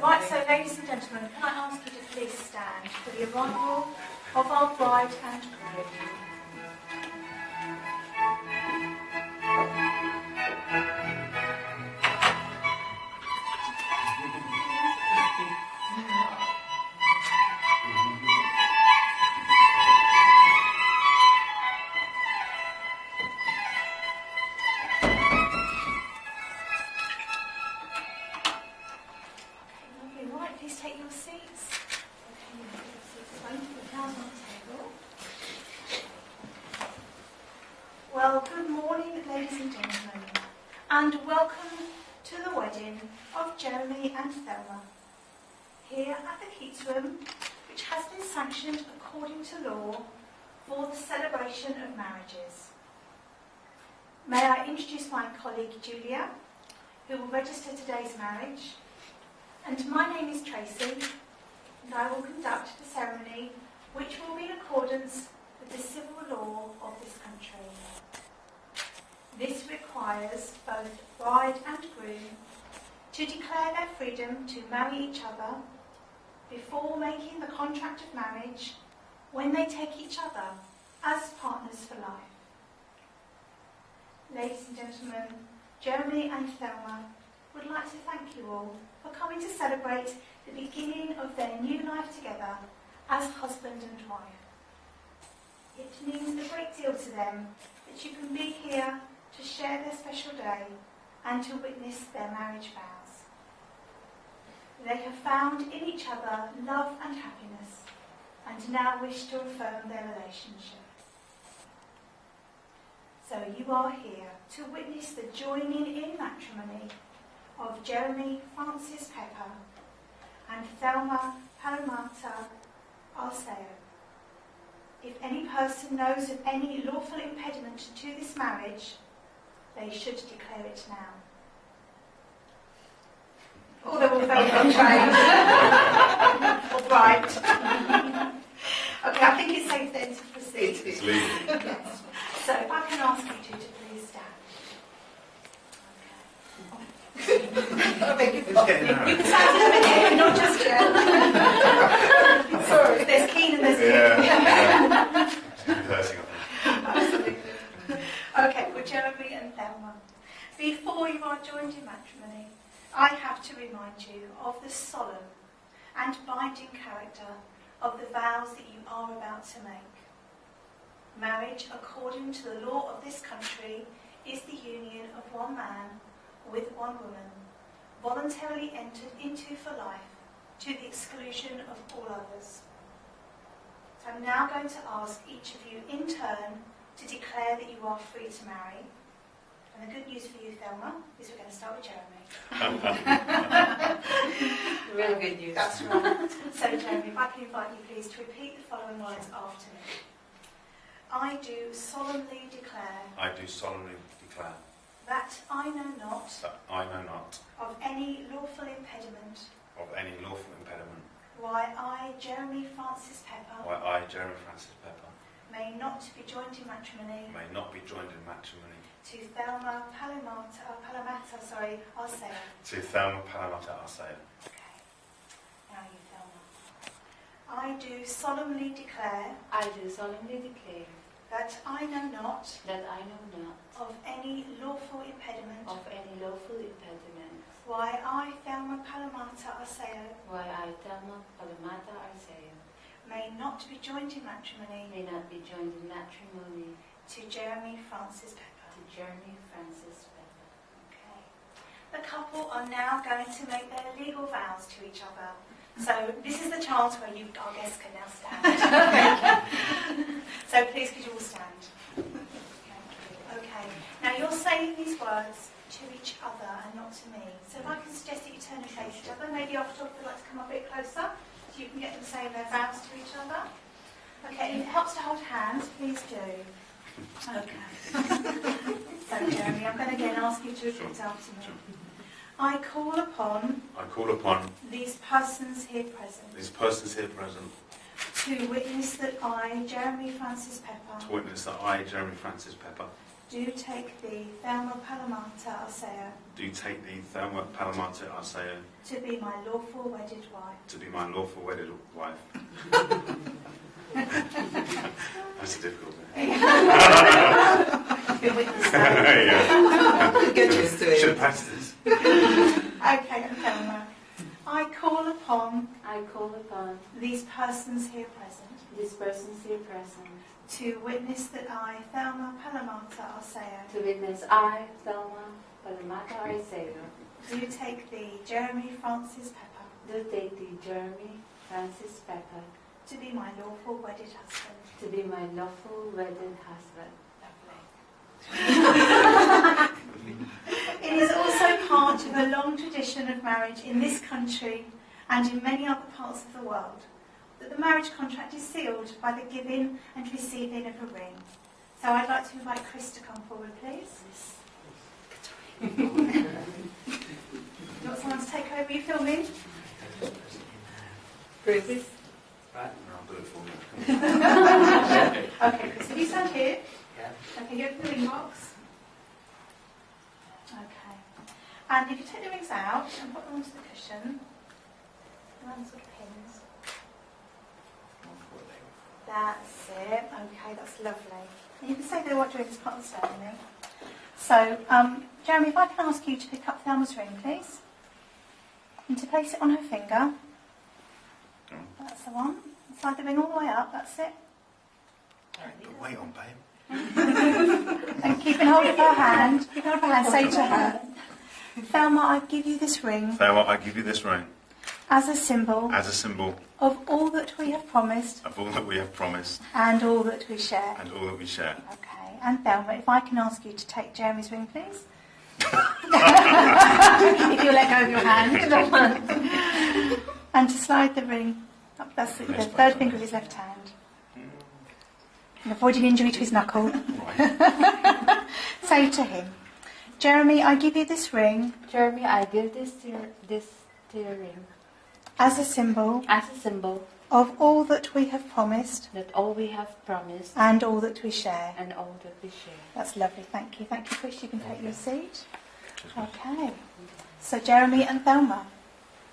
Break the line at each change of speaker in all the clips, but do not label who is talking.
Right, so ladies and gentlemen, can I ask you to please stand for the arrival of our bride and groom? Please take your seats. Okay, you have your seats. Going to put down on the table. Well, good morning, ladies and gentlemen, and welcome to the wedding of Jeremy and Thelma here at the Keats Room, which has been sanctioned according to law for the celebration of marriages. May I introduce my colleague Julia, who will register today's marriage. And my name is Tracy, and I will conduct the ceremony, which will be in accordance with the civil law of this country. This requires both bride and groom to declare their freedom to marry each other before making the contract of marriage when they take each other as partners for life. Ladies and gentlemen, Jeremy and Thelma would like to thank you all for coming to celebrate the beginning of their new life together as husband and wife. It means a great deal to them that you can be here to share their special day and to witness their marriage vows. They have found in each other love and happiness and now wish to affirm their relationship. So you are here to witness the joining in matrimony of Jeremy Francis Pepper and Thelma Palomata Arceo. If any person knows of any lawful impediment to this marriage, they should declare it now. Oh, they're all very untrained. All right. Okay, I think it's safe then to proceed.
It's legal.
Yes. So if I can ask you two to please stand. You can stand in a minute, not just yet. Sorry, there's keen and there's keen. Absolutely. Okay, well, Jeremy and Thelma, before you are joined in matrimony, I have to remind you of the solemn and binding character of the vows that you are about to make. Marriage, according to the law of this country, is the union of one man with one woman, voluntarily entered into for life, to the exclusion of all others. So I'm now going to ask each of you in turn to declare that you are free to marry. And the good news for you, Thelma, is we're going to start with Jeremy.
Really good news.
That's right. So Jeremy, if I can invite you please to repeat the following words after me. I do solemnly declare.
I do solemnly declare.
That I know not.
That I know not.
Of any lawful impediment.
Of any lawful impediment.
Why I, Jeremy Francis Pepper.
Why I, Jeremy Francis Pepper.
May not be joined in matrimony.
May not be joined in matrimony.
To Thelma Palomata Arceo.
To Thelma Palomata Arceo.
Okay. Now you, Thelma. I do solemnly declare.
I do solemnly declare.
That I know not.
That I know not.
Of any lawful impediment.
Of any lawful impediment.
Why I, Thelma Palomata Arceo.
Why I, Thelma Palomata Arceo.
May not be joined in matrimony.
May not be joined in matrimony.
To Jeremy Francis Pepper.
To Jeremy Francis Pepper.
Okay. The couple are now going to make their legal vows to each other. So this is the chance where you, our guests, can now stand. So please could you all stand. Okay. Now you're saying these words to each other and not to me. So if I can suggest that you turn and face each other, maybe our photographer would like to come a bit closer so you can get them saying their vows to each other. Okay, and it helps to hold hands, please do. Okay. So Jeremy, I'm going to again ask you to repeat after me. I call upon these persons here present to witness that I, Jeremy Francis Pepper, do take thee, Thelma Palamata Arceo,
do take thee, Thelma Palamata Arceo,
to be my lawful wedded wife.
to be my lawful wedded wife. That's a difficult bit.
You're with us.
Yeah.
Get used to
Should
it.
have practiced this.
Okay, and Thelma. I call upon these persons here present to witness that I, Thelma Palamata Arceo,
to witness I, Thelma Palamata Arceo,
do take thee, Jeremy Francis Pepper,
do take thee, Jeremy Francis Pepper,
to be my lawful wedded husband.
to be my lawful wedded husband.
It is also part of a long tradition of marriage in this country and in many other parts of the world that the marriage contract is sealed by the giving and receiving of a ring. So I'd like to invite Chris to come forward, please. Do you want someone to take over your filming?
Chris.
Right. I'll do it for you.
Okay, Chris, if you stand here.
Yeah.
Okay, you open the ring box. Okay. And if you take the rings out and put them onto the cushion, around sort of pins. That's it. Okay, that's lovely. And you can say they what doing as part of the ceremony. So, Jeremy, if I can ask you to pick up Thelma's ring, please. And to place it on her finger. That's the one. Slide the ring all the way up, that's it.
Put weight on, babe.
And keeping hold of her hand, say to her, Thelma, I give you this ring
Thelma, I give you this ring
as a symbol
as a symbol
of all that we have promised
of all that we have promised
and all that we share.
and all that we share.
Okay, and Thelma, if I can ask you to take Jeremy's ring, please. If you'll let go of your hand. And to slide the ring up, that's the third finger of his left hand. And avoiding injury to his knuckle.
Right.
Say to him, Jeremy, I give you this ring
Jeremy, I give this to your ring
as a symbol
as a symbol
of all that we have promised
that all we have promised
and all that we share.
and all that we share.
That's lovely, thank you. Thank you, Chris. You can take your seat. Okay. So, Jeremy and Thelma,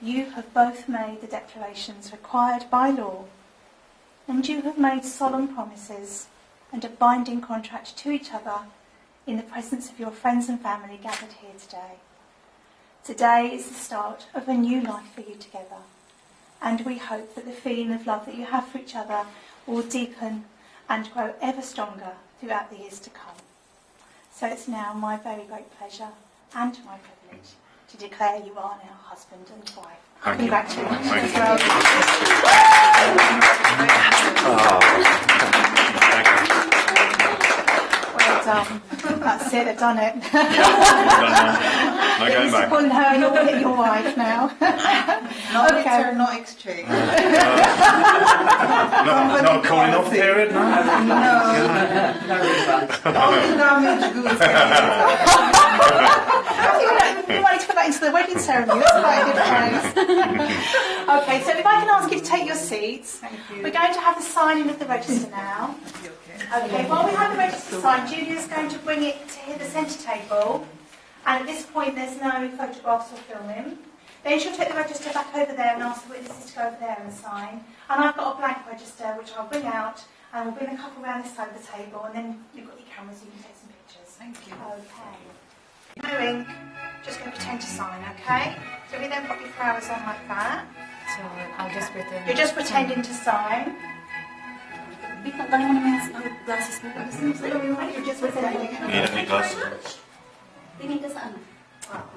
you have both made the declarations required by law, and you have made solemn promises and a binding contract to each other in the presence of your friends and family gathered here today. Today is the start of a new life for you together, and we hope that the feeling of love that you have for each other will deepen and grow ever stronger throughout the years to come. So it's now my very great pleasure and my privilege to declare you are now husband and wife.
Thank you.
Congratulations.
Thank you.
Well done. That's it, I've done it.
No going back.
Upon her, you're your wife now.
No
Okay.
return, no exchange.
Not a calling off period, no?
Only damaged goods.
You wanted to put that into the wedding ceremony. That's quite a good phrase. Okay, so if I can ask you to take your seats.
Thank you.
We're going to have the signing of the register now. Okay, while we have the register signed, Julia's going to bring it to here, the centre table. And at this point, there's no photographs or filming. Then she'll take the register back over there and ask the witnesses to go over there and sign. And I've got a blank register, which I'll bring out, and we'll bring a couple around this side of the table, and then you've got your cameras, so you can take some pictures.
Thank you.
Okay. No ink, just going to pretend to sign, okay? So we then pop your flowers on like that.
So I'll just pretend.
You're just pretending to sign.
Dali mo naman yung glasses mo.
You're just pretending.
You don't need glasses.
Tingin ka saan?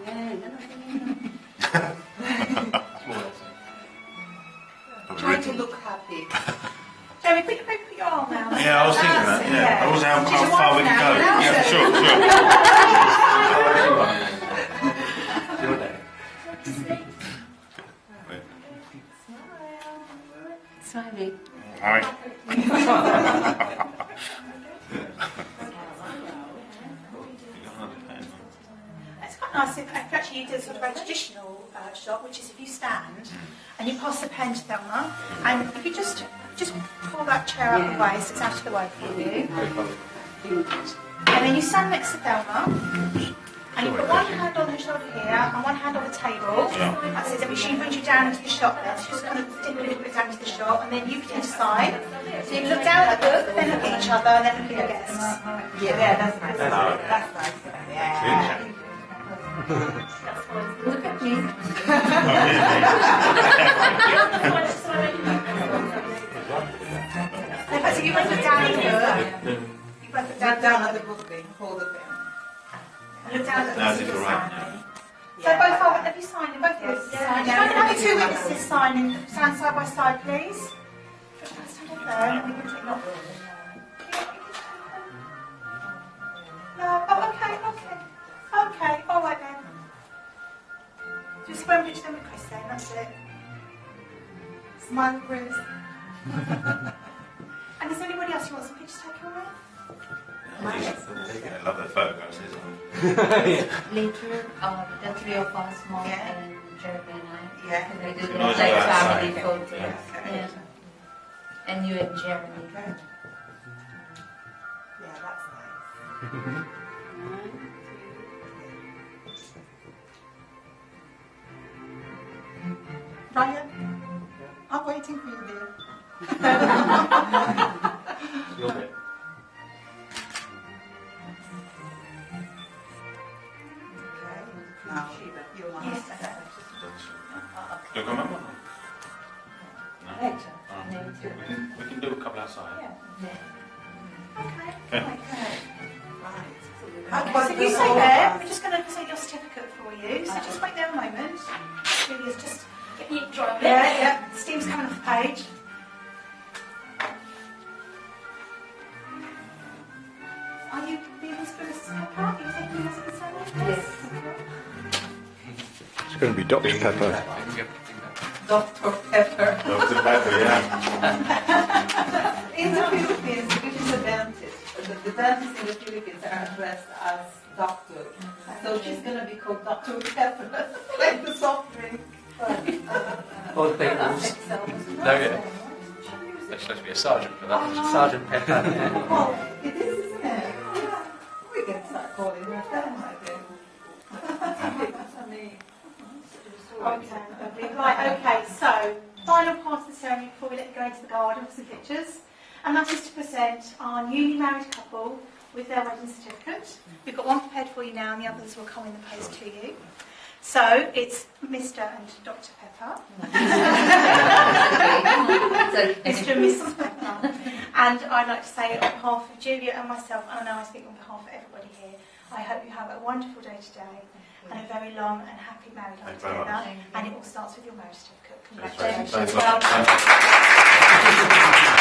Yan, ganun, tingin.
Try to look happy.
Jeremy, put your arm out.
Yeah, I was thinking that. Yeah, I wasn't how far we could go.
Now,
Yeah,
so-
sure.
Smiling.
All right.
It's quite nice if actually you do sort of a traditional shot, which is if you stand and you pass the pen to Thelma, and if you just pull that chair out of the way so it's out of the way for you. And then you stand next to Thelma. And you put one hand on her shoulder here and one hand on the table.
Yeah.
That's it. Then she brings you down into the shop then. So just kind of dip a little bit down to the shop and then you pretend to sign. So you look down at the book, then look at each other, and then look at your guests.
Yeah, that's nice. That's nice. Yeah.
Look at me.
So you both look down at the book. You both look
Down at the book thing. Hold the pen.
Look down at the
Now
book.
it's right now.
So both are, have you signed? Both of you signed. If I can have two witnesses signing, stand side by side, please. Stand over there, and we can take off. No. Oh, okay. All right then. Just one picture then with Chris then. That's it.
Smile, Chris.
And is there anybody else who wants some pictures taken with?
I love the photographs, isn't it?
Later, the three of us, Mom
Yeah.
and Jeremy and I,
Yeah.
we do
The
the
noise
like
of
family
outside.
photo.
Yeah.
Yeah. And you and Jeremy.
Okay. Yeah, that's nice. Ryan, I'm waiting for you there. Okay. Now, you want
Yes.
Do you remember? No?
Later.
Oh.
Later.
We can do a couple outside.
Okay.
Okay.
Right.
So you stay there. We're just going to present your certificate for you. So just wait there a moment. Julia's just getting it dry. Yeah. Steam's coming off the page. Are you being Mr. Pepper? Are you taking your husband's surname?
Yes.
It's going to be Dr. Pepper.
Dr. Pepper.
Dr. Pepper, yeah.
In the Philippines, it is a dentist. The dentists in the Philippines are addressed as doctor. So she's going to be called Dr. Pepper, like the soft drink.
All the peoples. No, yeah. There's supposed to be a sergeant for that. Sergeant Pepper.
Well, it is, isn't it? Yeah. We can start calling her Thelma again.
Okay, lovely. Right, okay, so final part of the ceremony before we let you go into the garden for some pictures. And that is to present our newly married couple with their wedding certificate. We've got one prepared for you now and the others will come in the post to you. So it's Mr. and Dr. Pepper. Mr. and Mrs. Pepper. And I'd like to say on behalf of Julia and myself, and I know I speak on behalf of everybody here, I hope you have a wonderful day today and a very long and happy married life
Thank you very much.
together. And it all starts with your marriage certificate.
Congratulations.
Congratulations.
Thanks a lot.
Well done.